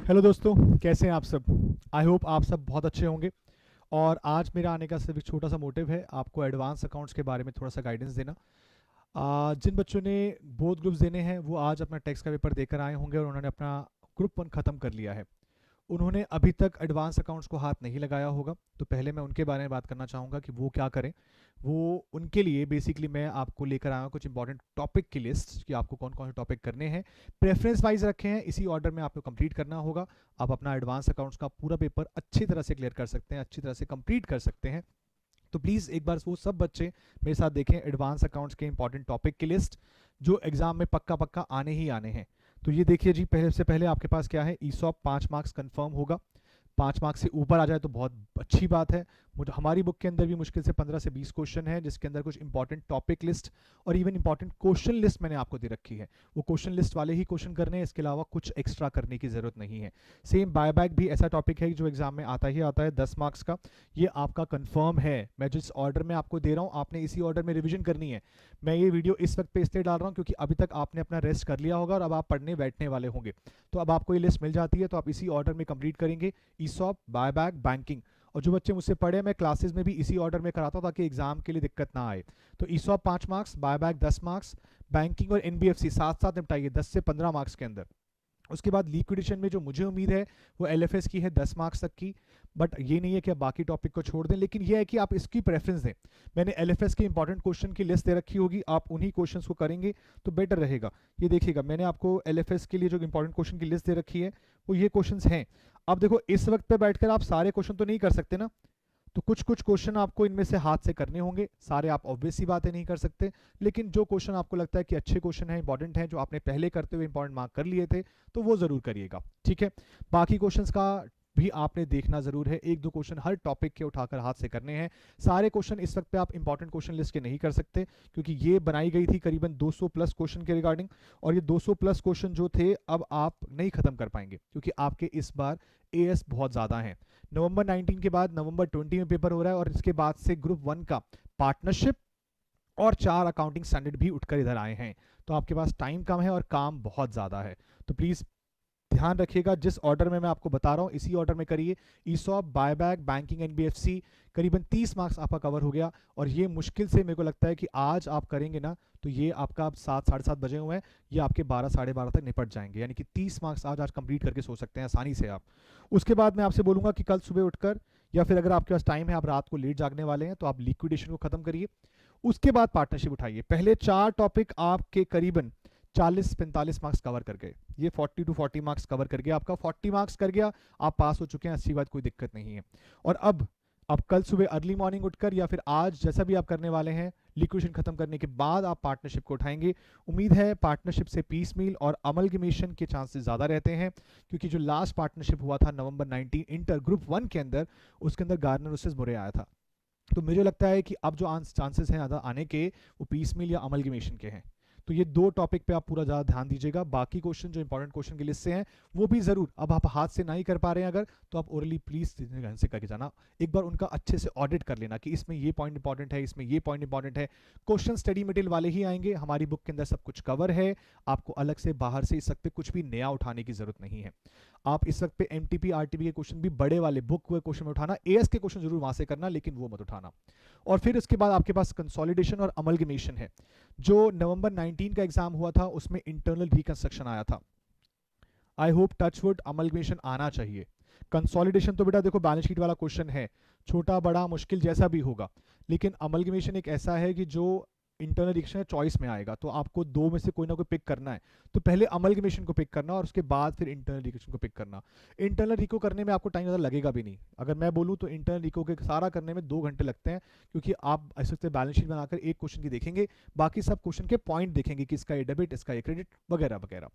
Hello दोस्तों, कैसे हैं आप सब। आई होप आप सब बहुत अच्छे होंगे। और आज मेरा आने का सिर्फ एक छोटा सा मोटिव है, आपको एडवांस अकाउंट्स के बारे में थोड़ा सा गाइडेंस देना। जिन बच्चों ने बोथ ग्रुप्स देने हैं वो आज अपना टेक्स्ट का पेपर देकर आए होंगे और उन्होंने अपना ग्रुप 1 ख़त्म कर लिया है। उन्होंने अभी तक एडवांस अकाउंट्स को हाथ नहीं लगाया होगा, तो पहले मैं उनके बारे में बात करना चाहूँगा कि वो क्या करें। वो उनके लिए बेसिकली मैं आपको लेकर आया हूँ कुछ इंपॉर्टेंट टॉपिक की लिस्ट कि आपको कौन कौन से टॉपिक करने हैं। प्रेफरेंस वाइज रखे हैं, इसी ऑर्डर में आपको कंप्लीट करना होगा। आप अपना एडवांस अकाउंट्स का पूरा पेपर अच्छी तरह से क्लियर कर सकते हैं, अच्छी तरह से कंप्लीट कर सकते हैं। तो प्लीज़ एक बार वो सब बच्चे मेरे साथ देखें एडवांस अकाउंट्स के इंपॉर्टेंट टॉपिक की लिस्ट जो एग्जाम में पक्का पक्का आने ही आने हैं। तो ये देखिए जी, पहले से पहले आपके पास क्या है, ईसॉप 5 मार्क्स कंफर्म होगा। 5 मार्क्स से ऊपर आ जाए तो बहुत अच्छी बात है। मुझे हमारी बुक के अंदर भी मुश्किल से 15 से 20 क्वेश्चन है, जिसके अंदर कुछ इंपॉर्टेंट टॉपिक लिस्ट और इवन इंपॉर्टेंट क्वेश्चन लिस्ट मैंने आपको दे रखी है। वो क्वेश्चन लिस्ट वाले ही क्वेश्चन करने हैं, इसके अलावा कुछ एक्स्ट्रा करने की ज़रूरत नहीं है। सेम बायबैक भी ऐसा टॉपिक है जो एग्जाम में आता ही आता है, 10 मार्क्स का। ये आपका कंफर्म है। मैं जिस ऑर्डर में आपको दे रहा हूँ आपने इसी ऑर्डर में रिविजन करनी है। मैं ये वीडियो इस वक्त पे इसलिए डाल रहा हूँ क्योंकि अभी तक आपने अपना रेस्ट कर लिया होगा और अब आप पढ़ने बैठने वाले होंगे। तो अब आपको ये लिस्ट मिल जाती है, तो आप इसी ऑर्डर में कंप्लीट करेंगे। ESOP, buyback, banking. और जो बच्चे मुझसे पढ़े, मैं क्लासेस में भी इसी ऑर्डर में कराता हूं ताकि एग्जाम के लिए दिक्कत ना आए। तो ESOP 5 marks, buyback 10 marks, banking और एनबीएफसी साथ साथ निपटाइए 10 से 15 मार्क्स के अंदर। उसके बाद लिक्विडेशन में जो मुझे उम्मीद है वो एलएफएस की है 10 मार्क्स तक की। बट ये नहीं है कि आप बाकी टॉपिक को छोड़ दें, लेकिन ये है कि आप इसकी प्रेफरेंस दें। मैंने एलएफएस के इंपॉर्टेंट क्वेश्चन की लिस्ट दे रखी होगी, आप उन्हीं क्वेश्चंस को करेंगे तो बेटर रहेगा। ये देखिएगा, मैंने आपको एलएफएस के लिए जो इंपॉर्टेंट क्वेश्चन की लिस्ट दे रखी है वो ये क्वेश्चंस हैं। अब देखो, इस वक्त पे बैठकर आप सारे क्वेश्चन तो नहीं कर सकते ना, तो कुछ कुछ क्वेश्चन आपको इनमें से हाथ से करने होंगे। सारे आप ऑब्वियस सी बातें नहीं कर सकते, लेकिन जो क्वेश्चन आपको लगता है कि अच्छे क्वेश्चन हैं, इंपॉर्टेंट हैं, जो आपने पहले करते हुए इंपॉर्टेंट मार्क कर लिए थे, तो वो जरूर करिएगा। ठीक है, बाकी क्वेश्चंस का भी आपने देखना जरूर है। एक दो क्वेश्चन हर टॉपिक के उठाकर हाथ से करने हैं। सारे क्वेश्चन इस वक्त पे आप इंपॉर्टेंट क्वेश्चन लिस्ट के नहीं कर सकते, क्योंकि ये बनाई गई थी करीबन 200 प्लस क्वेश्चन के रिगार्डिंग। और ये 200 प्लस क्वेश्चन जो थे अब आप नहीं खत्म कर पाएंगे, क्योंकि आपके इस बार एएस बहुत ज्यादा हैं। नवंबर 19 के बाद नवंबर 20 में पेपर हो रहा है, और इसके बाद से ग्रुप 1 का पार्टनरशिप और 4 अकाउंटिंग स्टैंडर्ड भी उठकर इधर आए हैं। तो आपके पास टाइम कम है और काम बहुत ज़्यादा है। तो प्लीज़ ध्यान रखिएगा, जिस ऑर्डर में मैं आपको बता रहा हूँ इसी ऑर्डर में करिए। ईसॉप, बायबैक, बैंकिंग, एनबीएफसी, करीबन 30 मार्क्स आपका कवर हो गया। और ये मुश्किल से मेरे को लगता है कि आज आप करेंगे ना, तो ये आपका अब 7 साढ़े 7 बजे हुए हैं, ये आपके 12 साढ़े 12 तक निपट जाएंगे। यानी कि 30 मार्क्स आज कंप्लीट करके सो सकते हैं आसानी से आप। उसके बाद मैं आपसे बोलूँगा कि कल सुबह उठकर, या फिर अगर आपके पास टाइम है, आप रात को लेट जागने वाले हैं, तो आप लिक्विडेशन को खत्म करिए। उसके बाद पार्टनरशिप उठाइए। पहले 4 टॉपिक आपके करीबन 40-45 मार्क्स कवर कर गए। ये 40 टू 40 मार्क्स कवर कर गया, आपका 40 मार्क्स कर गया, आप पास हो चुके हैं। अच्छी बात, कोई दिक्कत नहीं है। और अब कल सुबह अर्ली मॉर्निंग उठकर, या फिर आज जैसा भी आप करने वाले हैं, लिक्विडेशन खत्म करने के बाद आप पार्टनरशिप को उठाएंगे। उम्मीद है पार्टनरशिप से पीस मील और अमलगमेशन के चांसेस ज़्यादा रहते हैं, क्योंकि जो लास्ट पार्टनरशिप हुआ था नवंबर 19 इंटर ग्रुप 1 के अंदर, उसके अंदर गार्डनर वर्सेस मुरे आया था। तो मुझे लगता है कि अब जो चांसेस हैं आने के, वो पीस मील या अमलगमेशन के हैं। तो ये 2 टॉपिक पे आप पूरा ज़्यादा ध्यान दीजिएगा। बाकी क्वेश्चन जो इंपॉर्टेंट क्वेश्चन की लिस्ट से हैं वो भी ज़रूर, अब आप हाथ से नहीं कर पा रहे हैं अगर, तो आप ओरली प्लीज़ ध्यान से करके जाना। एक बार उनका अच्छे से ऑडिट कर लेना कि इसमें ये पॉइंट इंपॉर्टेंट है, इसमें ये पॉइंट इंपॉर्टेंट है। क्वेश्चन स्टडी मटेरियल वाले ही आएंगे, हमारी बुक के अंदर सब कुछ कवर है। आपको अलग से बाहर से इस वक्त पे कुछ भी नया उठाने की जरूरत नहीं है। आप इस वक्त पे एमटीपी आरटीपी के क्वेश्चन भी बड़े वाले बुक हुए क्वेश्चन में उठाना, एएस के क्वेश्चन जरूर वहां से करना, लेकिन वो मत उठाना। और फिर उसके बाद आपके पास कंसोलिडेशन और अमलगमेशन है। जो नवंबर 19 का एग्जाम हुआ था उसमें इंटरनल रिकंस्ट्रक्शन आया था। आई होप टचवुड अमलगमेशन आना चाहिए। कंसोलिडेशन तो बेटा देखो बैलेंस शीट वाला क्वेश्चन है, छोटा बड़ा मुश्किल जैसा भी होगा, लेकिन अमलगमेशन एक ऐसा है कि जो इंटरनल रिकंस्ट्रक्शन चॉइस में आएगा, तो आपको 2 में से कोई ना कोई पिक करना है। तो पहले अमलगमेशन को पिक करना और उसके बाद फिर इंटरनल रिकंस्ट्रक्शन को पिक करना। इंटरनल रिको करने में आपको टाइम ज़्यादा लगेगा भी नहीं। अगर मैं बोलूँ तो इंटरनल रिको के सारा करने में 2 घंटे लगते हैं, क्योंकि आप ऐसे सकते बैलेंस शीट बनाकर एक क्वेश्चन की देखेंगे, बाकी सब क्वेश्चन के पॉइंट देखेंगे कि इसका ये डेबिट, इसका ये क्रेडिट, वगैरह वगैरह।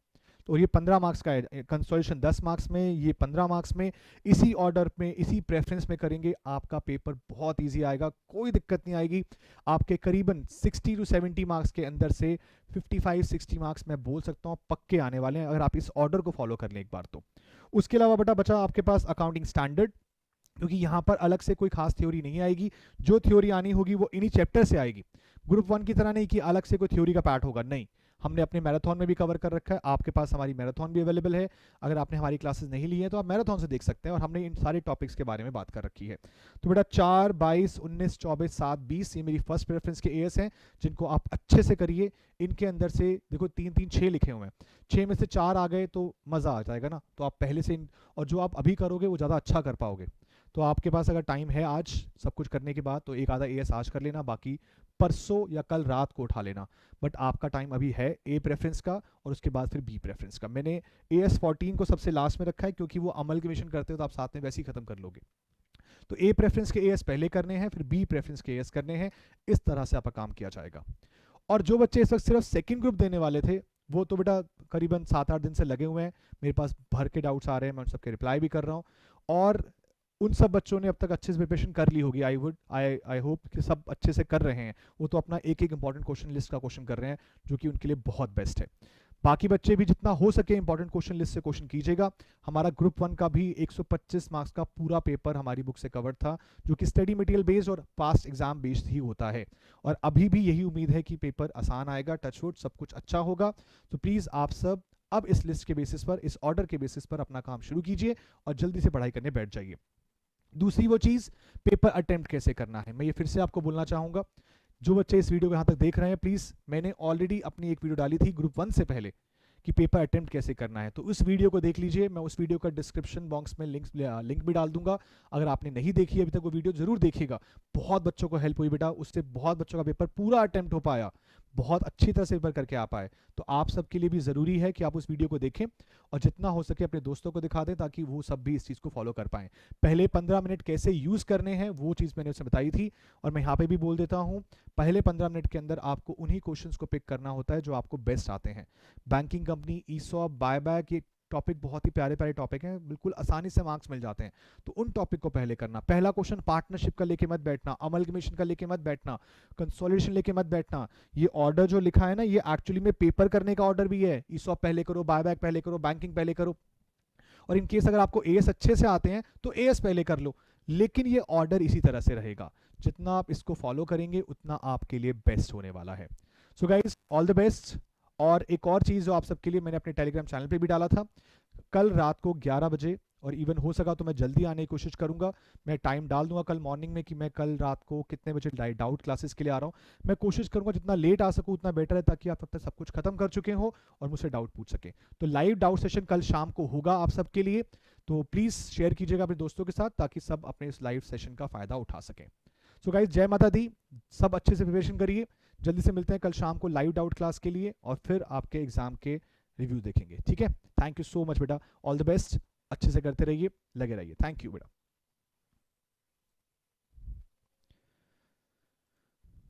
तो ये 15 मार्क्स का है, कंसोलिडेशन 10 मार्क्स में, ये 15 मार्क्स में। इसी ऑर्डर में, इसी प्रेफरेंस में करेंगे, आपका पेपर बहुत इजी आएगा, कोई दिक्कत नहीं आएगी। आपके करीबन 60 टू 70 मार्क्स के अंदर से 55-60 मार्क्स मैं बोल सकता हूँ पक्के आने वाले हैं, अगर आप इस ऑर्डर को फॉलो कर लें एक बार तो। उसके अलावा बेटा बचा आपके पास अकाउंटिंग स्टैंडर्ड, क्योंकि यहाँ पर अलग से कोई खास थ्योरी नहीं आएगी। जो थ्योरी आनी होगी वो इन्हीं चैप्टर से आएगी। ग्रुप 1 की तरह नहीं कि अलग से कोई थ्योरी का पार्ट होगा, नहीं। हमने अपने मैराथन में भी कवर कर रखा है, आपके पास हमारी मैराथन भी अवेलेबल है। अगर आपने हमारी क्लासेस नहीं ली है तो आप मैराथन से देख सकते हैं, और हमने इन सारे टॉपिक्स के बारे में बात कर रखी है। तो बेटा 4, 22, 19, 24, 7, 20 ये मेरी फर्स्ट प्रेफरेंस के एएस हैं, जिनको आप अच्छे से करिए। इनके अंदर से देखो 3 3 6 लिखे हुए हैं, 6 में से 4 आ गए तो मज़ा आ जाएगा ना। तो आप पहले से और जो आप अभी करोगे वो ज़्यादा अच्छा कर पाओगे। तो आपके पास अगर टाइम है आज सब कुछ करने के बाद तो एक आधा एएस आज कर लेना, बाकी परसों या कल रात को उठा लेना। बट आपका टाइम अभी है ए प्रेफरेंस का, और उसके बाद फिर बी प्रेफरेंस का। मैंने एएस 14 को सबसे लास्ट में रखा है, क्योंकि वो अमल के मिशन करते हो तो आप साथ में वैसे ही खत्म कर लोगे। तो ए प्रेफरेंस के एएस पहले करने हैं, फिर बी प्रेफरेंस के एएस करने हैं। इस तरह से आपका काम किया जाएगा। और जो बच्चे इस वक्त सिर्फ सेकंड ग्रुप देने वाले थे, वो तो बेटा करीबन 7-8 दिन से लगे हुए हैं, मेरे पास भर के डाउट्स आ रहे हैं, मैं उन सबके रिप्लाई भी कर रहा हूँ। और उन सब बच्चों ने अब तक अच्छे से प्रिपरेशन कर ली होगी। आई होप कि सब अच्छे से कर रहे हैं। वो तो अपना एक एक इंपॉर्टेंट क्वेश्चन लिस्ट का क्वेश्चन कर रहे हैं, जो कि उनके लिए बहुत बेस्ट है। बाकी बच्चे भी जितना हो सके इंपॉर्टेंट क्वेश्चन लिस्ट से क्वेश्चन कीजिएगा। हमारा ग्रुप 1 का भी 125 मार्क्स का पूरा पेपर हमारी बुक से कवर था, जो कि स्टडी मटेरियल बेस्ड और पास्ट एग्जाम बेस्ड ही होता है। और अभी भी यही उम्मीद है कि पेपर आसान आएगा, टचवुड सब कुछ अच्छा होगा। तो प्लीज़ आप सब अब इस लिस्ट के बेसिस पर, इस ऑर्डर के बेसिस पर अपना काम शुरू कीजिए और जल्दी से पढ़ाई करने बैठ जाइए। दूसरी वो चीज़, पेपर अटेम्प्ट कैसे करना है, मैं ये फिर से आपको बोलना चाहूँगा। जो बच्चे इस वीडियो को यहाँ तक देख रहे हैं, प्लीज़, मैंने ऑलरेडी अपनी एक वीडियो डाली थी ग्रुप 1 से पहले कि पेपर अटेम्प्ट कैसे करना है, तो उस वीडियो को देख लीजिए। मैं उस वीडियो का डिस्क्रिप्शन बॉक्स में लिंक भी डाल दूंगा। अगर आपने नहीं देखी अभी तक वो वीडियो जरूर देखिएगा। बहुत बच्चों को हेल्प हुई बेटा, उससे बहुत बच्चों का पेपर पूरा अटेम्प्ट हो पाया, बहुत अच्छी तरह से पेपर करके आ पाए। तो आप सबके लिए भी ज़रूरी है कि आप उस वीडियो को देखें और जितना हो सके अपने दोस्तों को दिखा दें, ताकि वो सब भी इस चीज़ को फॉलो कर पाएँ। पहले 15 मिनट कैसे यूज़ करने हैं वो चीज़ मैंने उसे बताई थी, और मैं यहाँ पे भी बोल देता हूँ। पहले 15 मिनट के अंदर आपको उन्हीं क्वेश्चंस को पिक करना होता है जो आपको बेस्ट आते हैं। बैंकिंग कंपनी, ईसॉप, बायबैक, ये टॉपिक बहुत ही प्यारे प्यारे टॉपिक हैं, बिल्कुल आसानी से मार्क्स मिल जाते हैं। तो उन टॉपिक को पहले करना। पहला क्वेश्चन पार्टनरशिप का लेके मत बैठना, अमलगमेशन का लेके मत बैठना, कंसोलिडेशन लेके मत बैठना। ये ऑर्डर जो लिखा है ना, ये एक्चुअली में पेपर करने का ऑर्डर भी है। ईसॉप पहले करो, बायबैक पहले करो, बैंकिंग पहले करो। और इन केस अगर आपको एएस अच्छे से आते हैं तो एएस पहले कर लो, लेकिन ये ऑर्डर इसी तरह से रहेगा। जितना आप इसको फॉलो करेंगे उतना आपके लिए बेस्ट होने वाला है। So guys, all the best. और एक और चीज़ जो आप सबके लिए मैंने अपने टेलीग्राम चैनल पे भी डाला था, कल रात को 11 बजे, और इवन हो सका तो मैं जल्दी आने की कोशिश करूंगा। मैं टाइम डाल दूंगा कल मॉर्निंग में कि मैं कल रात को कितने बजे डाउट क्लासेस के लिए आ रहा हूँ। मैं कोशिश करूंगा जितना लेट आ सकूँ उतना बेटर है, ताकि आप तब तक सब कुछ खत्म कर चुके हो और मुझसे डाउट पूछ सकें। तो लाइव डाउट सेशन कल शाम को होगा आप सबके लिए, तो प्लीज़ शेयर कीजिएगा अपने दोस्तों के साथ, ताकि सब अपने इस लाइव सेशन का फ़ायदा उठा सकें। सो गाइज, जय माता दी, सब अच्छे से प्रिपरेशन करिए। जल्दी से मिलते हैं कल शाम को लाइव डाउट क्लास के लिए, और फिर आपके एग्जाम के रिव्यू देखेंगे। ठीक है, थैंक यू सो मच बेटा, ऑल द बेस्ट। अच्छे से करते रहिए, लगे रहिए। थैंक यू बेटा।